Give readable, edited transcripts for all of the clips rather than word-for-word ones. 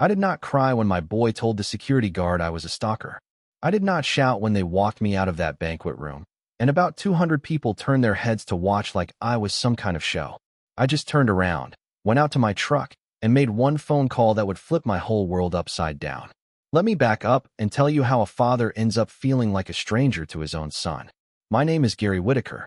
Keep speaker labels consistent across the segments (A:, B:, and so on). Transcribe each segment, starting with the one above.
A: I did not cry when my boy told the security guard I was a stalker. I did not shout when they walked me out of that banquet room, and about 200 people turned their heads to watch like I was some kind of show. I just turned around, went out to my truck, and made one phone call that would flip my whole world upside down. Let me back up and tell you how a father ends up feeling like a stranger to his own son. My name is Gary Whitaker.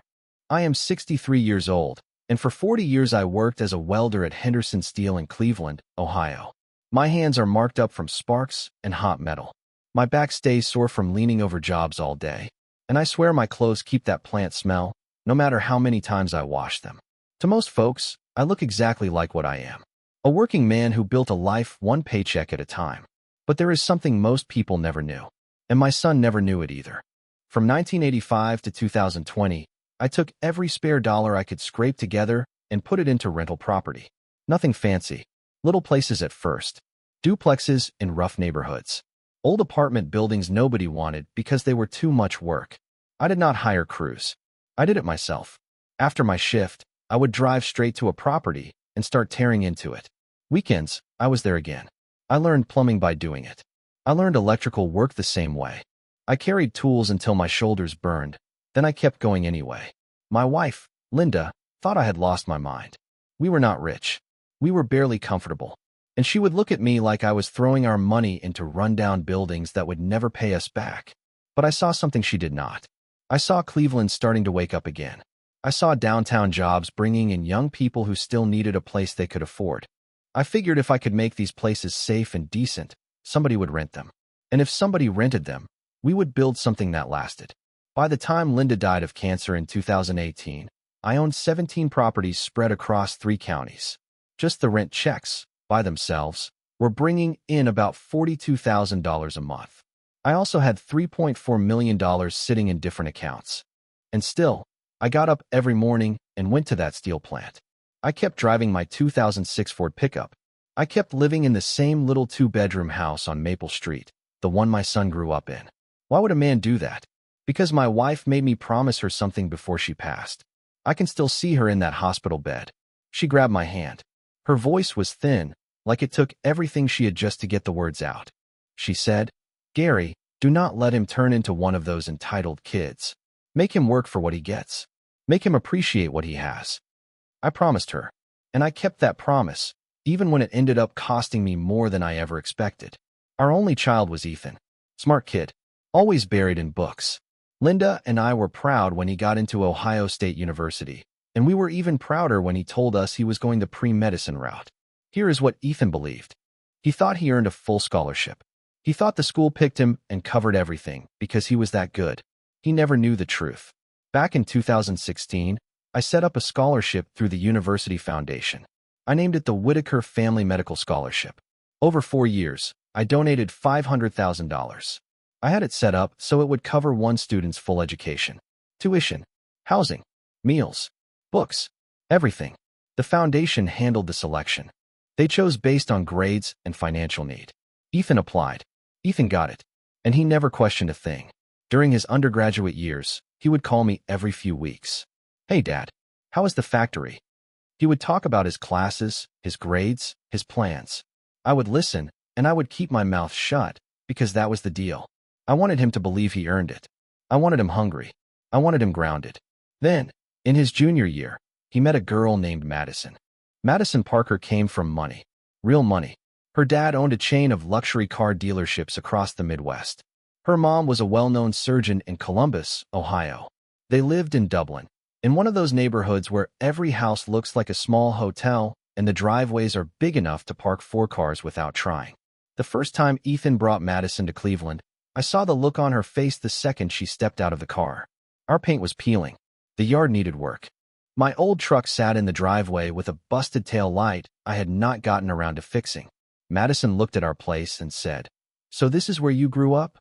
A: I am 63 years old, and for 40 years I worked as a welder at Henderson Steel in Cleveland, Ohio. My hands are marked up from sparks and hot metal. My back stays sore from leaning over jobs all day, and I swear my clothes keep that plant smell, no matter how many times I wash them. To most folks, I look exactly like what I am. A working man who built a life one paycheck at a time. But there is something most people never knew, and my son never knew it either. From 1985 to 2020, I took every spare dollar I could scrape together and put it into rental property. Nothing fancy. Little places at first. Duplexes in rough neighborhoods. Old apartment buildings nobody wanted because they were too much work. I did not hire crews. I did it myself. After my shift, I would drive straight to a property and start tearing into it. Weekends, I was there again. I learned plumbing by doing it. I learned electrical work the same way. I carried tools until my shoulders burned, then I kept going anyway. My wife, Linda, thought I had lost my mind. We were not rich. We were barely comfortable. And she would look at me like I was throwing our money into rundown buildings that would never pay us back. But I saw something she did not. I saw Cleveland starting to wake up again. I saw downtown jobs bringing in young people who still needed a place they could afford. I figured if I could make these places safe and decent, somebody would rent them. And if somebody rented them, we would build something that lasted. By the time Linda died of cancer in 2018, I owned 17 properties spread across 3 counties. Just the rent checks, by themselves, were bringing in about $42,000 a month. I also had $3.4 million sitting in different accounts. And still, I got up every morning and went to that steel plant. I kept driving my 2006 Ford pickup. I kept living in the same little 2-bedroom house on Maple Street, the one my son grew up in. Why would a man do that? Because my wife made me promise her something before she passed. I can still see her in that hospital bed. She grabbed my hand. Her voice was thin, like it took everything she had just to get the words out. She said, "Gary, do not let him turn into one of those entitled kids. Make him work for what he gets. Make him appreciate what he has." I promised her, and I kept that promise, even when it ended up costing me more than I ever expected. Our only child was Ethan. Smart kid, always buried in books. Linda and I were proud when he got into Ohio State University, and we were even prouder when he told us he was going the pre-medicine route. Here is what Ethan believed. He thought he earned a full scholarship. He thought the school picked him and covered everything because he was that good. He never knew the truth. Back in 2016, I set up a scholarship through the University Foundation. I named it the Whitaker Family Medical Scholarship. Over 4 years, I donated $500,000. I had it set up so it would cover one student's full education. Tuition, housing, meals, books, everything. The foundation handled the selection. They chose based on grades and financial need. Ethan applied. Ethan got it. And he never questioned a thing. During his undergraduate years, he would call me every few weeks. "Hey, Dad, how is the factory?" He would talk about his classes, his grades, his plans. I would listen, and I would keep my mouth shut, because that was the deal. I wanted him to believe he earned it. I wanted him hungry. I wanted him grounded. Then, in his junior year, he met a girl named Madison. Madison Parker came from money. Real money. Her dad owned a chain of luxury car dealerships across the Midwest. Her mom was a well-known surgeon in Columbus, Ohio. They lived in Dublin, in one of those neighborhoods where every house looks like a small hotel and the driveways are big enough to park 4 cars without trying. The first time Ethan brought Madison to Cleveland, I saw the look on her face the second she stepped out of the car. Our paint was peeling. The yard needed work. My old truck sat in the driveway with a busted tail light I had not gotten around to fixing. Madison looked at our place and said, "So this is where you grew up?"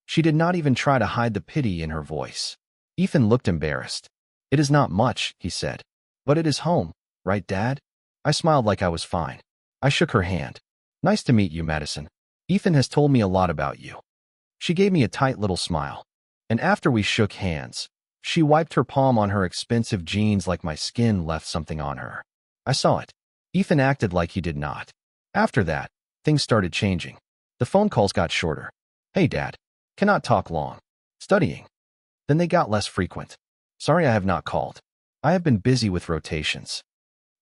A: She did not even try to hide the pity in her voice. Ethan looked embarrassed. "It is not much," he said. "But it is home, right, Dad?" I smiled like I was fine. I shook her hand. "Nice to meet you, Madison. Ethan has told me a lot about you." She gave me a tight little smile. And after we shook hands, she wiped her palm on her expensive jeans like my skin left something on her. I saw it. Ethan acted like he did not. After that, things started changing. The phone calls got shorter. Hey, Dad. Cannot talk long. Studying. Then they got less frequent. Sorry I have not called. I have been busy with rotations.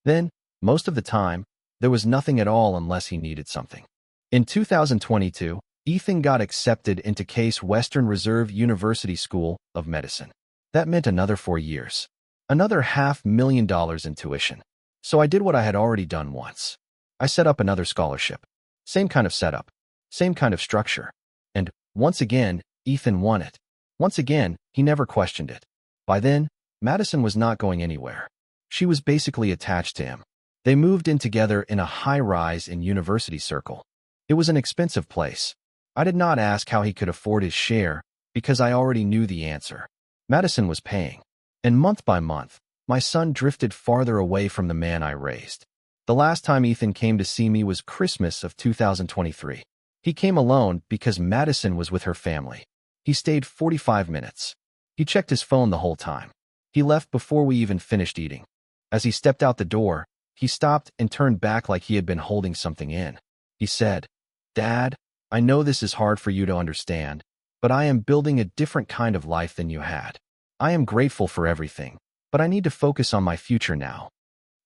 A: Then, most of the time, there was nothing at all unless he needed something. In 2022, Ethan got accepted into Case Western Reserve University School of Medicine. That meant another 4 years. Another $500,000 in tuition. So I did what I had already done once. I set up another scholarship. Same kind of setup. Same kind of structure. And, once again, Ethan won it. Once again, he never questioned it. By then, Madison was not going anywhere. She was basically attached to him. They moved in together in a high-rise in University Circle. It was an expensive place. I did not ask how he could afford his share, because I already knew the answer. Madison was paying. And month by month, my son drifted farther away from the man I raised. The last time Ethan came to see me was Christmas of 2023. He came alone because Madison was with her family. He stayed 45 minutes. He checked his phone the whole time. He left before we even finished eating. As he stepped out the door, he stopped and turned back like he had been holding something in. He said, "Dad, I know this is hard for you to understand, but I am building a different kind of life than you had. I am grateful for everything, but I need to focus on my future now."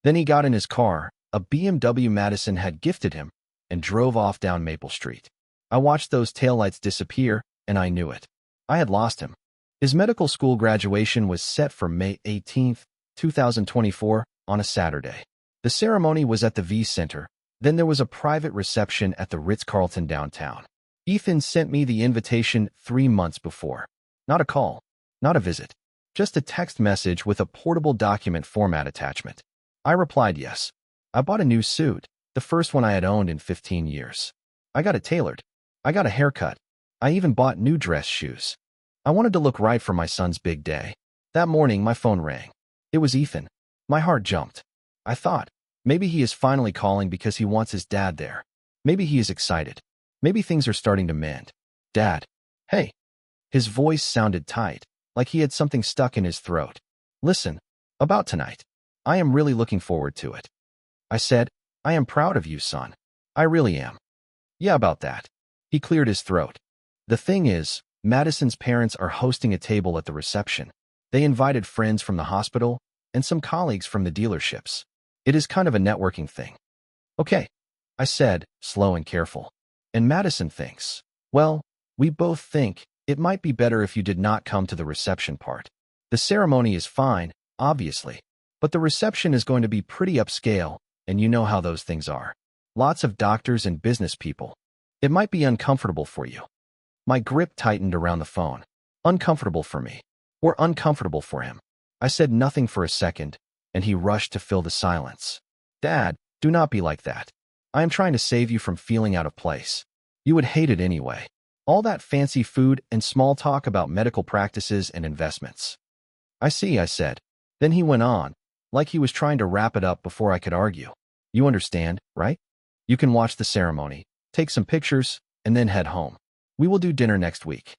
A: Then he got in his car, a BMW Madison had gifted him, and drove off down Maple Street. I watched those taillights disappear, and I knew it. I had lost him. His medical school graduation was set for May 18, 2024, on a Saturday. The ceremony was at the V Center. Then there was a private reception at the Ritz-Carlton downtown. Ethan sent me the invitation 3 months before. Not a call, not a visit, just a text message with a portable document format attachment. I replied yes. I bought a new suit, the first one I had owned in 15 years. I got it tailored. I got a haircut. I even bought new dress shoes. I wanted to look right for my son's big day. That morning, my phone rang. It was Ethan. My heart jumped. I thought, maybe he is finally calling because he wants his dad there. Maybe he is excited. Maybe things are starting to mend. "Dad." "Hey." His voice sounded tight, like he had something stuck in his throat. "Listen, about tonight. I am really looking forward to it." I said, "I am proud of you, son. I really am." "Yeah, about that." He cleared his throat. "The thing is, Madison's parents are hosting a table at the reception. They invited friends from the hospital and some colleagues from the dealerships. It is kind of a networking thing." "Okay," I said, slow and careful. "And Madison thinks, well, we both think it might be better if you did not come to the reception part. The ceremony is fine, obviously, but the reception is going to be pretty upscale, and you know how those things are. Lots of doctors and business people. It might be uncomfortable for you." My grip tightened around the phone. Uncomfortable for me. Or uncomfortable for him. I said nothing for a second, and he rushed to fill the silence. "Dad, do not be like that. I am trying to save you from feeling out of place. You would hate it anyway. All that fancy food and small talk about medical practices and investments." "I see," I said. Then he went on, like he was trying to wrap it up before I could argue. "You understand, right? You can watch the ceremony, take some pictures, and then head home. We will do dinner next week."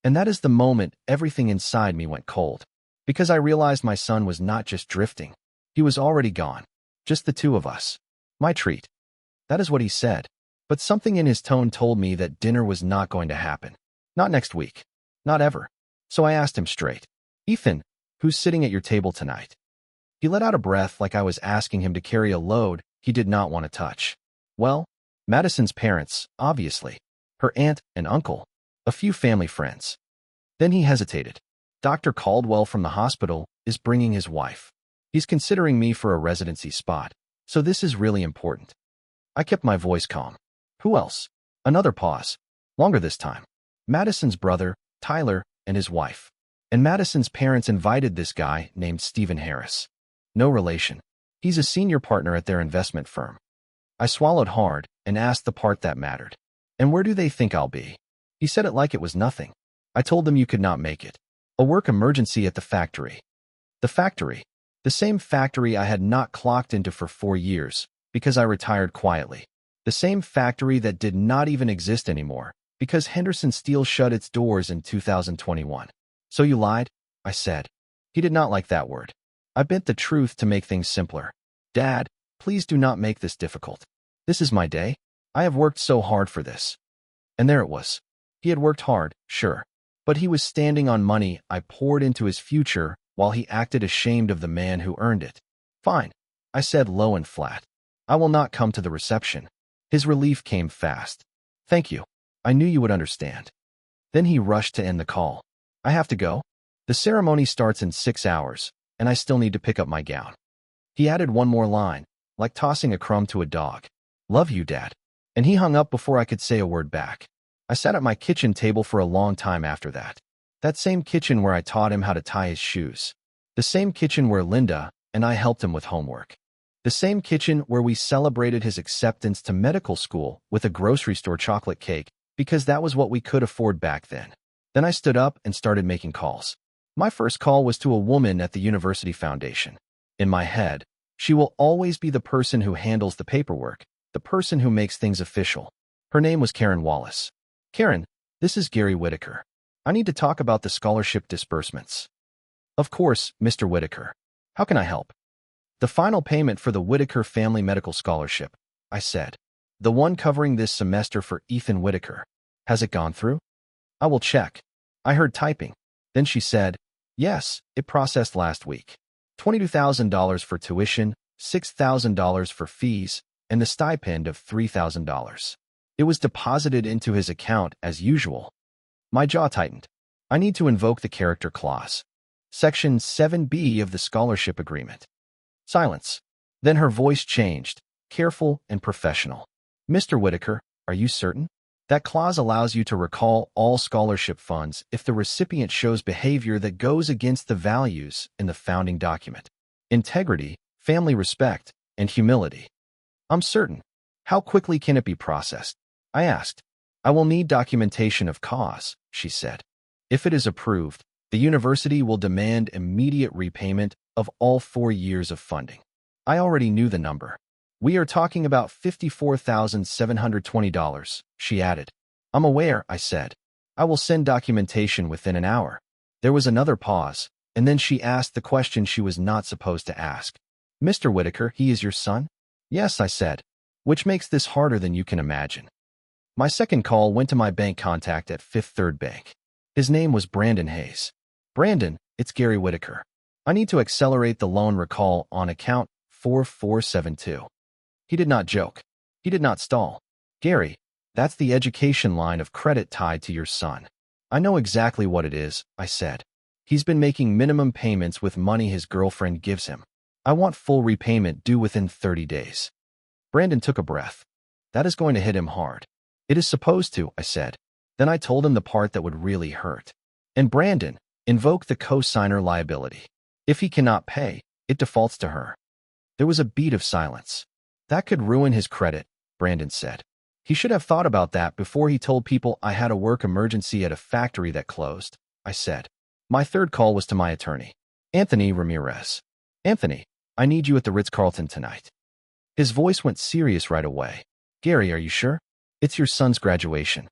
A: And that is the moment everything inside me went cold. Because I realized my son was not just drifting. He was already gone. Just the two of us. My treat. That is what he said. But something in his tone told me that dinner was not going to happen. Not next week. Not ever. So I asked him straight, "Ethan, who's sitting at your table tonight?" He let out a breath like I was asking him to carry a load he did not want to touch. "Well, Madison's parents, obviously. Her aunt and uncle. A few family friends." Then he hesitated. "Dr. Caldwell from the hospital is bringing his wife. He's considering me for a residency spot, so this is really important." I kept my voice calm. "Who else?" Another pause. Longer this time. "Madison's brother, Tyler, and his wife. And Madison's parents invited this guy named Stephen Harris. No relation. He's a senior partner at their investment firm." I swallowed hard and asked the part that mattered. "And where do they think I'll be?" He said it like it was nothing. I told them you could not make it. A work emergency at the factory. The factory. The same factory I had not clocked into for 4 years, because I retired quietly. The same factory that did not even exist anymore, because Henderson Steel shut its doors in 2021. "So you lied?" I said. He did not like that word. I bent the truth to make things simpler. "Dad, please do not make this difficult. This is my day. I have worked so hard for this. And there it was. He had worked hard, sure. But he was standing on money I poured into his future while he acted ashamed of the man who earned it. Fine, I said low and flat. I will not come to the reception. His relief came fast. Thank you. I knew you would understand. Then he rushed to end the call. I have to go. The ceremony starts in 6 hours, and I still need to pick up my gown. He added one more line, like tossing a crumb to a dog. Love you, Dad. And he hung up before I could say a word back. I sat at my kitchen table for a long time after that. That same kitchen where I taught him how to tie his shoes. The same kitchen where Linda and I helped him with homework. The same kitchen where we celebrated his acceptance to medical school with a grocery store chocolate cake, because that was what we could afford back then. Then I stood up and started making calls. My first call was to a woman at the University Foundation. In my head, she will always be the person who handles the paperwork, the person who makes things official. Her name was Karen Wallace. Karen, this is Gary Whitaker. I need to talk about the scholarship disbursements. Of course, Mr. Whitaker. How can I help? The final payment for the Whitaker Family Medical Scholarship, I said. The one covering this semester for Ethan Whitaker. Has it gone through? I will check. I heard typing. Then she said, yes, it processed last week. $22,000 for tuition, $6,000 for fees, and the stipend of $3,000. It was deposited into his account as usual. My jaw tightened. I need to invoke the character clause. Section 7B of the scholarship agreement. Silence. Then her voice changed, careful and professional. Mr. Whitaker, are you certain? That clause allows you to recall all scholarship funds if the recipient shows behavior that goes against the values in the founding document. Integrity, family respect, and humility. I'm certain. How quickly can it be processed? I asked. I will need documentation of cause, she said. If it is approved, the university will demand immediate repayment of all 4 years of funding. I already knew the number. We are talking about $54,720, she added. I'm aware, I said. I will send documentation within an hour. There was another pause, and then she asked the question she was not supposed to ask. Mr. Whitaker, he is your son? Yes, I said, which makes this harder than you can imagine. My second call went to my bank contact at Fifth Third Bank. His name was Brandon Hayes. Brandon, it's Gary Whitaker. I need to accelerate the loan recall on account 4472. He did not joke. He did not stall. Gary, that's the education line of credit tied to your son. I know exactly what it is, I said. He's been making minimum payments with money his girlfriend gives him. I want full repayment due within 30 days. Brandon took a breath. That is going to hit him hard. It is supposed to, I said. Then I told him the part that would really hurt. And Brandon, invoke the co-signer liability. If he cannot pay, it defaults to her. There was a beat of silence. That could ruin his credit, Brandon said. He should have thought about that before he told people I had a work emergency at a factory that closed, I said. My third call was to my attorney, Anthony Ramirez. Anthony, I need you at the Ritz-Carlton tonight. His voice went serious right away. Gary, are you sure? It's your son's graduation.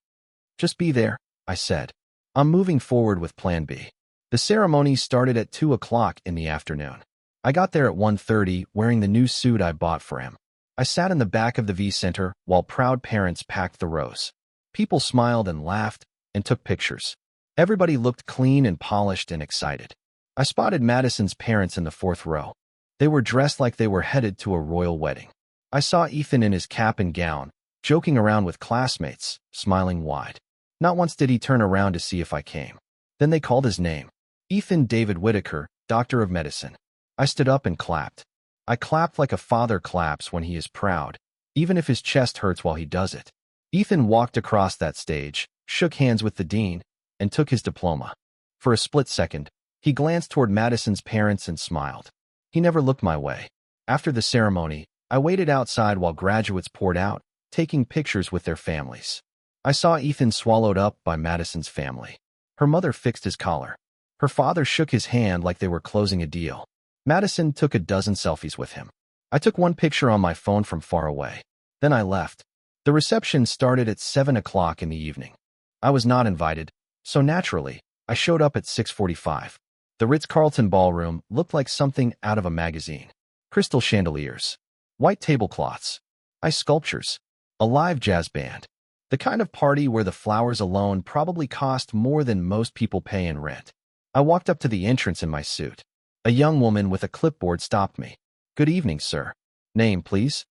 A: Just be there, I said. I'm moving forward with Plan B. The ceremony started at 2 o'clock in the afternoon. I got there at 1:30 wearing the new suit I bought for him. I sat in the back of the V Center while proud parents packed the rows. People smiled and laughed and took pictures. Everybody looked clean and polished and excited. I spotted Madison's parents in the 4th row. They were dressed like they were headed to a royal wedding. I saw Ethan in his cap and gown, joking around with classmates, smiling wide. Not once did he turn around to see if I came. Then they called his name. Ethan David Whitaker, Doctor of Medicine. I stood up and clapped. I clapped like a father claps when he is proud, even if his chest hurts while he does it. Ethan walked across that stage, shook hands with the dean, and took his diploma. For a split second, he glanced toward Madison's parents and smiled. He never looked my way. After the ceremony, I waited outside while graduates poured out, taking pictures with their families. I saw Ethan swallowed up by Madison's family. Her mother fixed his collar. Her father shook his hand like they were closing a deal. Madison took a dozen selfies with him. I took one picture on my phone from far away. Then I left. The reception started at 7 o'clock in the evening. I was not invited, so naturally, I showed up at 6:45. The Ritz-Carlton ballroom looked like something out of a magazine. Crystal chandeliers, white tablecloths, ice sculptures. A live jazz band. The kind of party where the flowers alone probably cost more than most people pay in rent. I walked up to the entrance in my suit. A young woman with a clipboard stopped me. "Good evening, sir. Name, please?"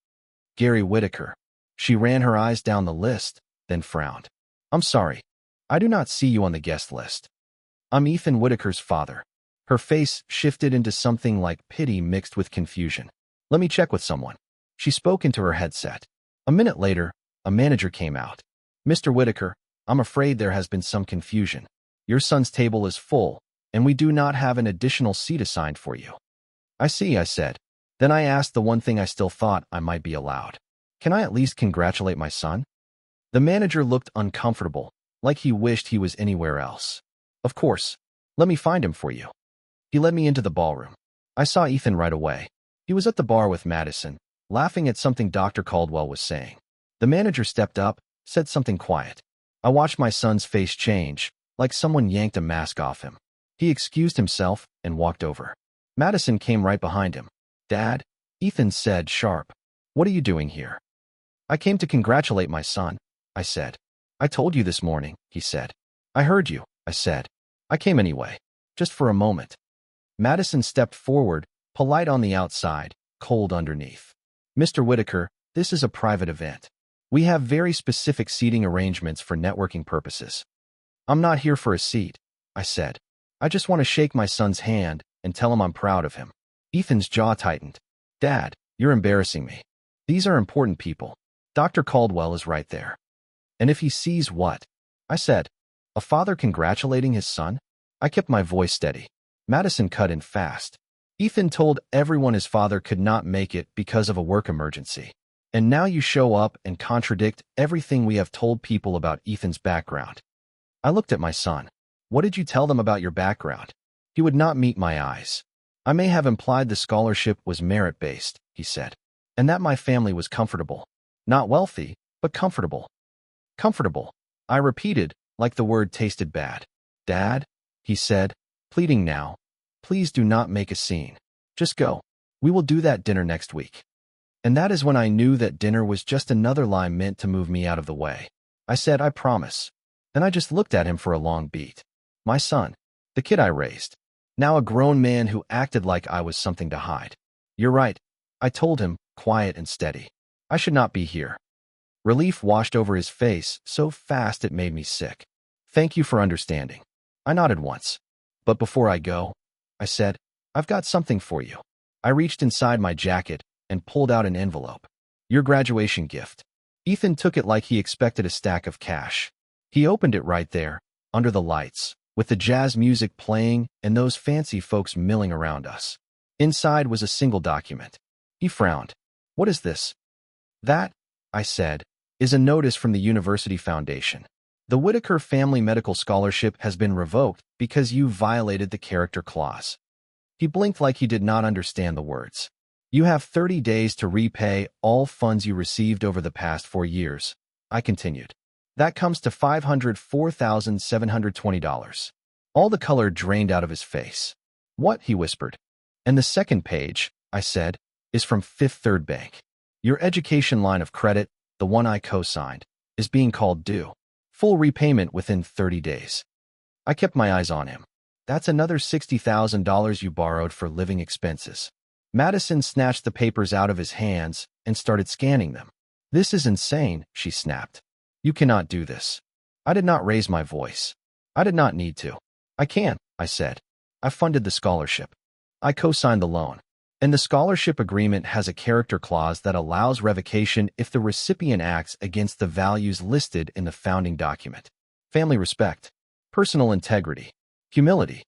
A: "Gary Whitaker." She ran her eyes down the list, then frowned. "I'm sorry. I do not see you on the guest list." "I'm Ethan Whitaker's father." Her face shifted into something like pity mixed with confusion. "Let me check with someone." She spoke into her headset. A minute later, a manager came out. "Mr. Whitaker, I'm afraid there has been some confusion. Your son's table is full, and we do not have an additional seat assigned for you." "I see," I said. Then I asked the one thing I still thought I might be allowed. "Can I at least congratulate my son?" The manager looked uncomfortable, like he wished he was anywhere else. "Of course. Let me find him for you." He led me into the ballroom. I saw Ethan right away. He was at the bar with Madison, laughing at something Dr. Caldwell was saying. The manager stepped up, said something quiet. I watched my son's face change, like someone yanked a mask off him. He excused himself and walked over. Madison came right behind him. "Dad," Ethan said, sharp. "What are you doing here?" "I came to congratulate my son," I said. "I told you this morning," he said. "I heard you," I said. "I came anyway, just for a moment." Madison stepped forward, polite on the outside, cold underneath. "Mr. Whitaker, this is a private event. We have very specific seating arrangements for networking purposes." "I'm not here for a seat," I said. "I just want to shake my son's hand and tell him I'm proud of him." Ethan's jaw tightened. "Dad, you're embarrassing me. These are important people. Dr. Caldwell is right there." "And if he sees what?" I said. "A father congratulating his son?" I kept my voice steady. Madison cut in fast. "Ethan told everyone his father could not make it because of a work emergency. And now you show up and contradict everything we have told people about Ethan's background." I looked at my son. "What did you tell them about your background?" He would not meet my eyes. "I may have implied the scholarship was merit-based," he said, "and that my family was comfortable. Not wealthy, but comfortable." "Comfortable," I repeated, like the word tasted bad. "Dad," he said, pleading now, "please do not make a scene. Just go. We will do that dinner next week." And that is when I knew that dinner was just another lie meant to move me out of the way. I said, "I promise." Then I just looked at him for a long beat. My son, the kid I raised, now a grown man who acted like I was something to hide. "You're right," I told him, quiet and steady. "I should not be here." Relief washed over his face so fast it made me sick. "Thank you for understanding." I nodded once. "But before I go," I said, "I've got something for you." I reached inside my jacket and pulled out an envelope. "Your graduation gift." Ethan took it like he expected a stack of cash. He opened it right there, under the lights, with the jazz music playing and those fancy folks milling around us. Inside was a single document. He frowned. "What is this?" "That," I said, "is a notice from the University Foundation. The Whitaker Family Medical Scholarship has been revoked because you violated the character clause." He blinked like he did not understand the words. "You have 30 days to repay all funds you received over the past 4 years," I continued. "That comes to $504,720. All the color drained out of his face. "What?" he whispered. "And the second page," I said, "is from Fifth Third Bank. Your education line of credit, the one I co-signed, is being called due. Full repayment within 30 days. I kept my eyes on him. "That's another $60,000 you borrowed for living expenses." Madison snatched the papers out of his hands and started scanning them. "This is insane," she snapped. "You cannot do this." I did not raise my voice. I did not need to. "I can't," I said. "I funded the scholarship. I co-signed the loan. And the scholarship agreement has a character clause that allows revocation if the recipient acts against the values listed in the founding document. Family respect, personal integrity, humility."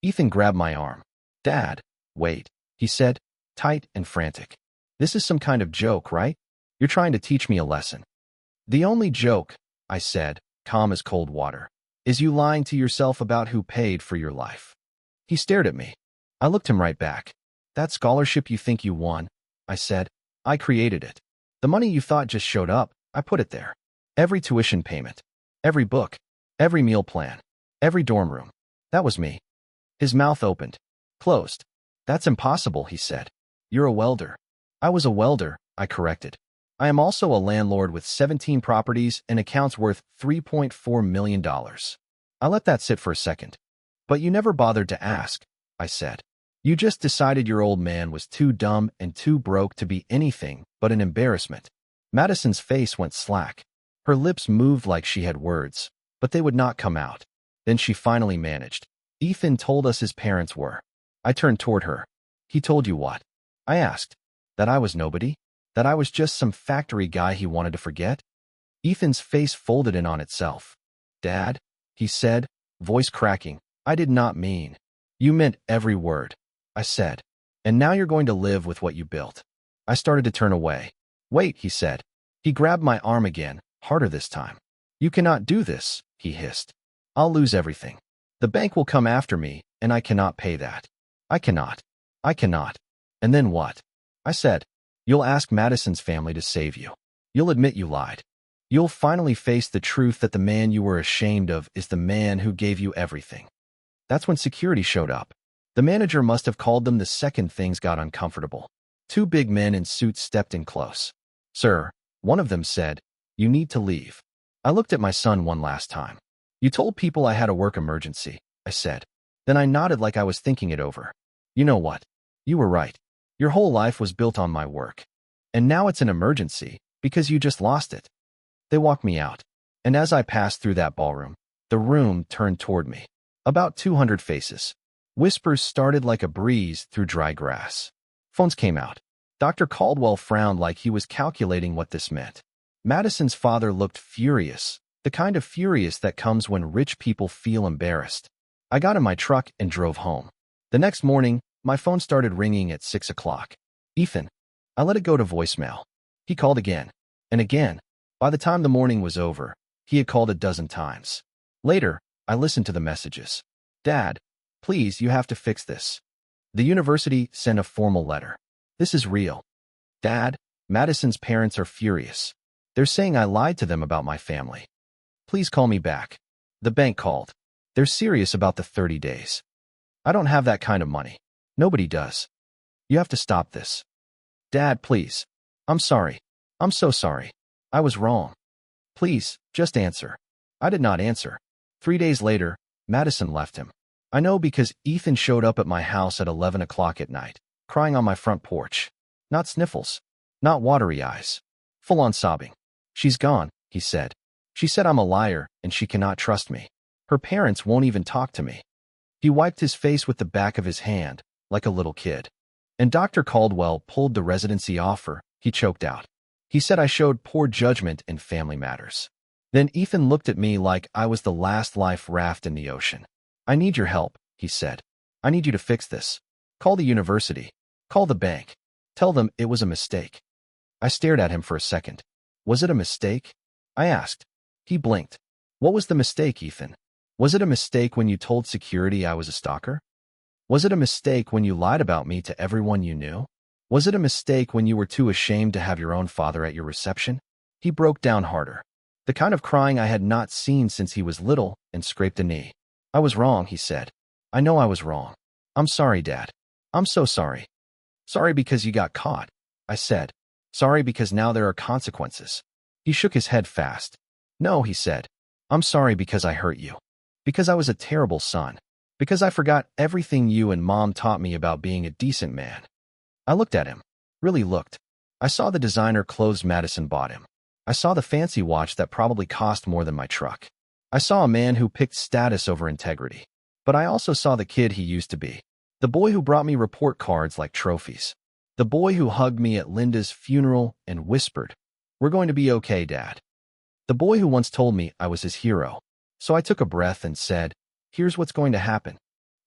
A: Ethan grabbed my arm. "Dad, wait," he said, tight and frantic. "This is some kind of joke, right? You're trying to teach me a lesson." "The only joke," I said, calm as cold water, "is you lying to yourself about who paid for your life." He stared at me. I looked him right back. "That scholarship you think you won," I said, "I created it. The money you thought just showed up, I put it there. Every tuition payment, every book, every meal plan, every dorm room. That was me." His mouth opened, closed. "That's impossible," he said. "You're a welder." "I was a welder," I corrected. I am also a landlord with 17 properties and accounts worth $3.4 million. I let that sit for a second. But you never bothered to ask, I said. You just decided your old man was too dumb and too broke to be anything but an embarrassment. Madison's face went slack. Her lips moved like she had words, but they would not come out. Then she finally managed. Ethan told us his parents were. I turned toward her. He told you what? I asked. That I was nobody? That I was just some factory guy he wanted to forget? Ethan's face folded in on itself. Dad, he said, voice cracking, I did not mean. You meant every word. I said. And now you're going to live with what you built. I started to turn away. Wait, he said. He grabbed my arm again, harder this time. You cannot do this, he hissed. I'll lose everything. The bank will come after me, and I cannot pay that. I cannot. I cannot. And then what? I said. You'll ask Madison's family to save you. You'll admit you lied. You'll finally face the truth that the man you were ashamed of is the man who gave you everything. That's when security showed up. The manager must have called them the second things got uncomfortable. Two big men in suits stepped in close. Sir, one of them said, you need to leave. I looked at my son one last time. You told people I had a work emergency, I said. Then I nodded like I was thinking it over. You know what? You were right. Your whole life was built on my work. And now it's an emergency because you just lost it. They walked me out. And as I passed through that ballroom, the room turned toward me. About 200 faces. Whispers started like a breeze through dry grass. Phones came out. Dr. Caldwell frowned like he was calculating what this meant. Madison's father looked furious, the kind of furious that comes when rich people feel embarrassed. I got in my truck and drove home. The next morning, my phone started ringing at 6 o'clock. Ethan. I let it go to voicemail. He called again and again. By the time the morning was over, he had called a dozen times. Later, I listened to the messages. Dad, please, you have to fix this. The university sent a formal letter. This is real. Dad, Madison's parents are furious. They're saying I lied to them about my family. Please call me back. The bank called. They're serious about the 30 days. I don't have that kind of money. Nobody does. You have to stop this. Dad, please. I'm sorry. I'm so sorry. I was wrong. Please, just answer. I did not answer. 3 days later, Madison left him. I know because Ethan showed up at my house at 11 o'clock at night, crying on my front porch. Not sniffles. Not watery eyes. Full-on sobbing. She's gone, he said. She said I'm a liar and she cannot trust me. Her parents won't even talk to me. He wiped his face with the back of his hand, like a little kid. And Dr. Caldwell pulled the residency offer, he choked out. He said I showed poor judgment in family matters. Then Ethan looked at me like I was the last life raft in the ocean. I need your help, he said. I need you to fix this. Call the university. Call the bank. Tell them it was a mistake. I stared at him for a second. Was it a mistake? I asked. He blinked. What was the mistake, Ethan? Was it a mistake when you told security I was a stalker? Was it a mistake when you lied about me to everyone you knew? Was it a mistake when you were too ashamed to have your own father at your reception? He broke down harder. The kind of crying I had not seen since he was little, and scraped a knee. I was wrong, he said. I know I was wrong. I'm sorry, Dad. I'm so sorry. Sorry because you got caught, I said. Sorry because now there are consequences. He shook his head fast. No, he said. I'm sorry because I hurt you. Because I was a terrible son. Because I forgot everything you and Mom taught me about being a decent man. I looked at him. Really looked. I saw the designer clothes Madison bought him. I saw the fancy watch that probably cost more than my truck. I saw a man who picked status over integrity. But I also saw the kid he used to be. The boy who brought me report cards like trophies. The boy who hugged me at Linda's funeral and whispered, "We're going to be okay, Dad." The boy who once told me I was his hero. So I took a breath and said, "Here's what's going to happen."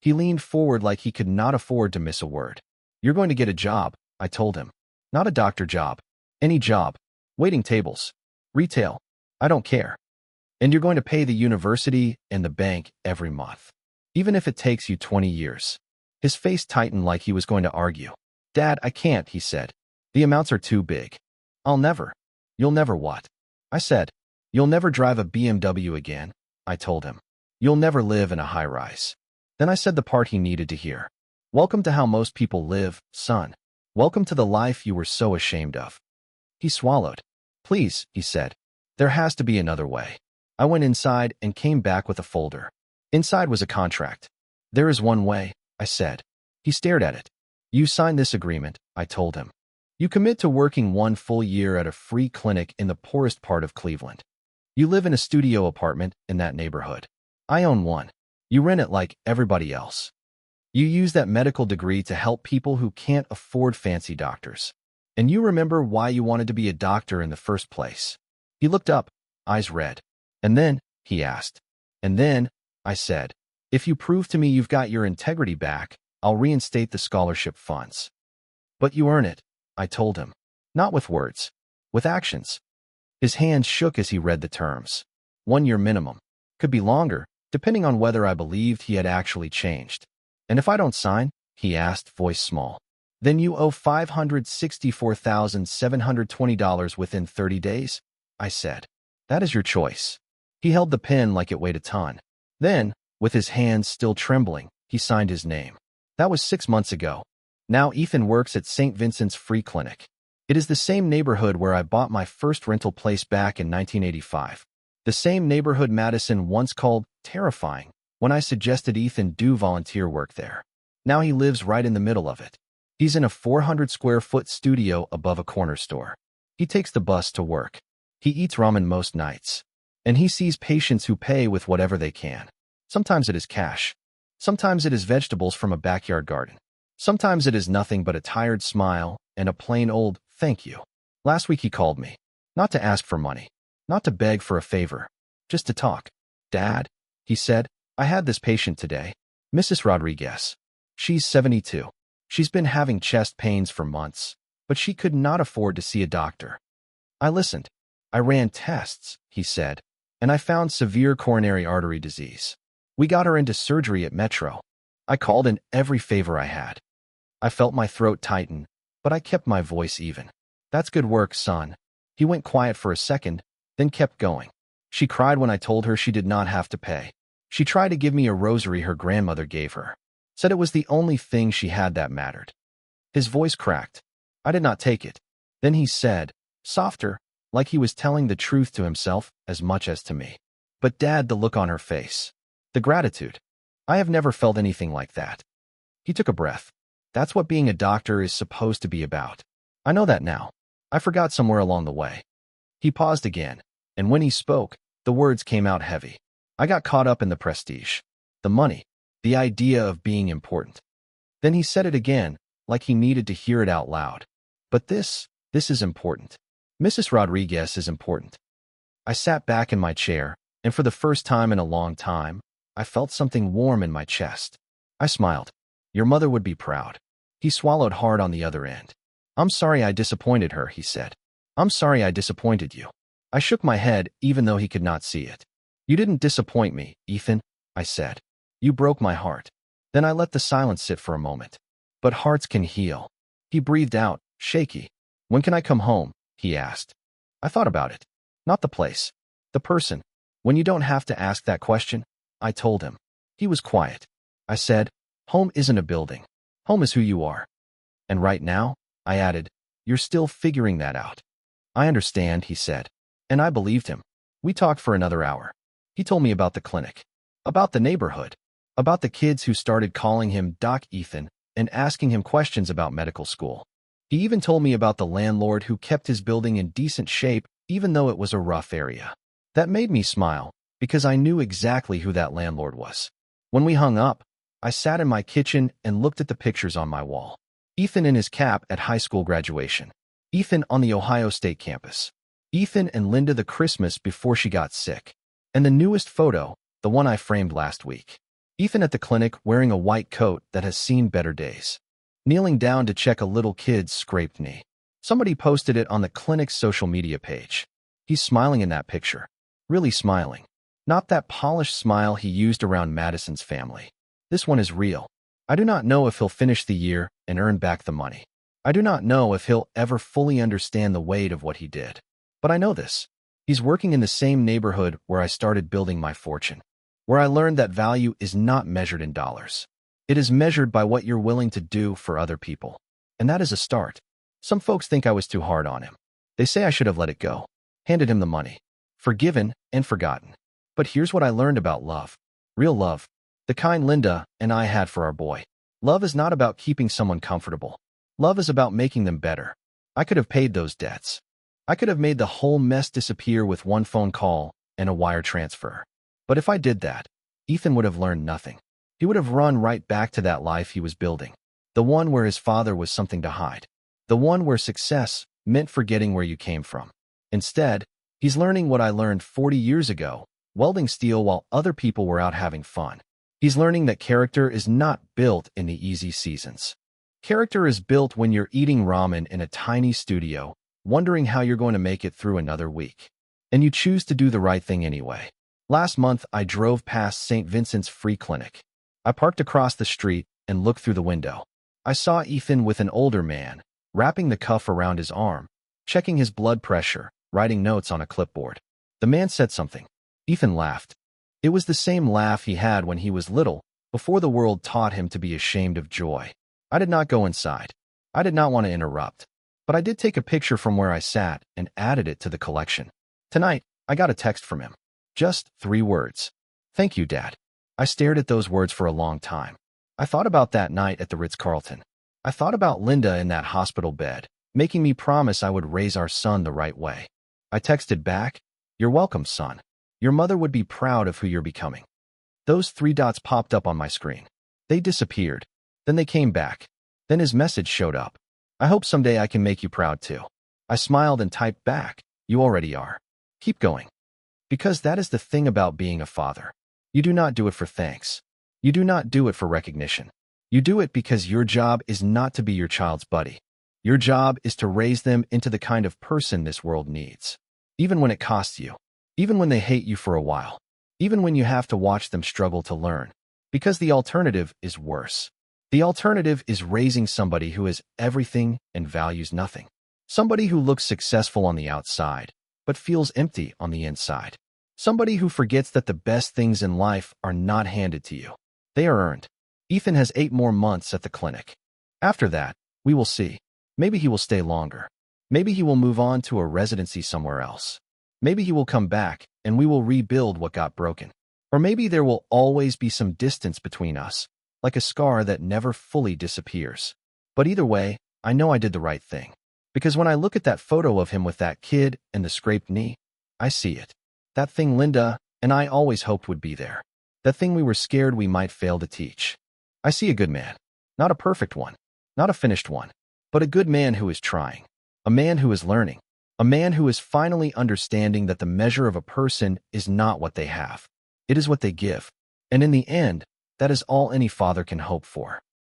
A: He leaned forward like he could not afford to miss a word. "You're going to get a job," I told him. "Not a doctor job. Any job. Waiting tables. Retail. I don't care. And you're going to pay the university and the bank every month. Even if it takes you 20 years. His face tightened like he was going to argue. "Dad, I can't," he said. "The amounts are too big. I'll never." "You'll never what?" I said. "You'll never drive a BMW again," I told him. "You'll never live in a high-rise." Then I said the part he needed to hear. "Welcome to how most people live, son. Welcome to the life you were so ashamed of." He swallowed. Please, he said. There has to be another way. I went inside and came back with a folder. Inside was a contract. There is one way, I said. He stared at it. You sign this agreement, I told him. You commit to working 1 full year at a free clinic in the poorest part of Cleveland. You live in a studio apartment in that neighborhood. I own one. You rent it like everybody else. You use that medical degree to help people who can't afford fancy doctors. And you remember why you wanted to be a doctor in the first place. He looked up, eyes red. And then, he asked. And then, I said, if you prove to me you've got your integrity back, I'll reinstate the scholarship funds. But you earn it, I told him. Not with words, with actions. His hands shook as he read the terms. 1 year minimum. Could be longer, depending on whether I believed he had actually changed. And if I don't sign, he asked, voice small, then you owe $564,720 within 30 days? I said. That is your choice. He held the pen like it weighed a ton. Then, with his hands still trembling, he signed his name. That was 6 months ago. Now Ethan works at St. Vincent's Free Clinic. It is the same neighborhood where I bought my first rental place back in 1985. The same neighborhood Madison once called terrifying when I suggested Ethan do volunteer work there. Now he lives right in the middle of it. He's in a 400-square-foot studio above a corner store. He takes the bus to work. He eats ramen most nights. And he sees patients who pay with whatever they can. Sometimes it is cash. Sometimes it is vegetables from a backyard garden. Sometimes it is nothing but a tired smile and a plain old thank you. Last week he called me. Not to ask for money. Not to beg for a favor. Just to talk. Dad, he said, I had this patient today. Mrs. Rodriguez. She's 72. She's been having chest pains for months, but she could not afford to see a doctor. I listened. I ran tests, he said, and I found severe coronary artery disease. We got her into surgery at Metro. I called in every favor I had. I felt my throat tighten, but I kept my voice even. That's good work, son. He went quiet for a second, then kept going. She cried when I told her she did not have to pay. She tried to give me a rosary her grandmother gave her. Said it was the only thing she had that mattered. His voice cracked. I did not take it. Then he said, softer, like he was telling the truth to himself as much as to me. But Dad, the look on her face. The gratitude. I have never felt anything like that. He took a breath. That's what being a doctor is supposed to be about. I know that now. I forgot somewhere along the way. He paused again, and when he spoke, the words came out heavy. I got caught up in the prestige, the money, the idea of being important. Then he said it again, like he needed to hear it out loud. But this is important. Mrs. Rodriguez is important. I sat back in my chair, and for the first time in a long time, I felt something warm in my chest. I smiled. Your mother would be proud. He swallowed hard on the other end. I'm sorry I disappointed her, he said. I'm sorry I disappointed you. I shook my head, even though he could not see it. You didn't disappoint me, Ethan, I said. You broke my heart. Then I let the silence sit for a moment. But hearts can heal. He breathed out, shaky. When can I come home? He asked. I thought about it. Not the place. The person. When you don't have to ask that question, I told him. He was quiet. I said, home isn't a building. Home is who you are. And right now, I added, you're still figuring that out. I understand, he said. And I believed him. We talked for another hour. He told me about the clinic, about the neighborhood, about the kids who started calling him Doc Ethan and asking him questions about medical school. He even told me about the landlord who kept his building in decent shape even though it was a rough area. That made me smile, because I knew exactly who that landlord was. When we hung up, I sat in my kitchen and looked at the pictures on my wall. Ethan in his cap at high school graduation. Ethan on the Ohio State campus. Ethan and Linda the Christmas before she got sick. And the newest photo, the one I framed last week. Ethan at the clinic wearing a white coat that has seen better days. Kneeling down to check a little kid's scraped knee. Somebody posted it on the clinic's social media page. He's smiling in that picture. Really smiling. Not that polished smile he used around Madison's family. This one is real. I do not know if he'll finish the year and earn back the money. I do not know if he'll ever fully understand the weight of what he did. But I know this. He's working in the same neighborhood where I started building my fortune. Where I learned that value is not measured in dollars. It is measured by what you're willing to do for other people. And that is a start. Some folks think I was too hard on him. They say I should have let it go. handed him the money. Forgiven and forgotten. But here's what I learned about love. Real love. The kind Linda and I had for our boy. Love is not about keeping someone comfortable. Love is about making them better. I could have paid those debts. I could have made the whole mess disappear with one phone call and a wire transfer. But if I did that, Ethan would have learned nothing. He would have run right back to that life he was building. The one where his father was something to hide. The one where success meant forgetting where you came from. Instead, he's learning what I learned 40 years ago, welding steel while other people were out having fun. He's learning that character is not built in the easy seasons. Character is built when you're eating ramen in a tiny studio, wondering how you're going to make it through another week. And you choose to do the right thing anyway. Last month, I drove past St. Vincent's Free Clinic. I parked across the street and looked through the window. I saw Ethan with an older man, wrapping the cuff around his arm, checking his blood pressure, writing notes on a clipboard. The man said something. Ethan laughed. It was the same laugh he had when he was little, before the world taught him to be ashamed of joy. I did not go inside. I did not want to interrupt. But I did take a picture from where I sat and added it to the collection. Tonight, I got a text from him. Just 3 words. Thank you, Dad. I stared at those words for a long time. I thought about that night at the Ritz-Carlton. I thought about Linda in that hospital bed, making me promise I would raise our son the right way. I texted back, "You're welcome, son. Your mother would be proud of who you're becoming." Those 3 dots popped up on my screen. They disappeared. Then they came back. Then his message showed up. "I hope someday I can make you proud too." I smiled and typed back, "You already are. Keep going." Because that is the thing about being a father. You do not do it for thanks. You do not do it for recognition. You do it because your job is not to be your child's buddy. Your job is to raise them into the kind of person this world needs. Even when it costs you. Even when they hate you for a while. Even when you have to watch them struggle to learn. Because the alternative is worse. The alternative is raising somebody who is everything and values nothing. Somebody who looks successful on the outside, but feels empty on the inside. Somebody who forgets that the best things in life are not handed to you. They are earned. Ethan has 8 more months at the clinic. After that, we will see. Maybe he will stay longer. Maybe he will move on to a residency somewhere else. Maybe he will come back and we will rebuild what got broken. Or maybe there will always be some distance between us, like a scar that never fully disappears. But either way, I know I did the right thing. Because when I look at that photo of him with that kid and the scraped knee, I see it. That thing Linda and I always hoped would be there. That thing we were scared we might fail to teach. I see a good man. Not a perfect one. Not a finished one. But a good man who is trying. A man who is learning. A man who is finally understanding that the measure of a person is not what they have. It is what they give. And in the end, that is all any father can hope for.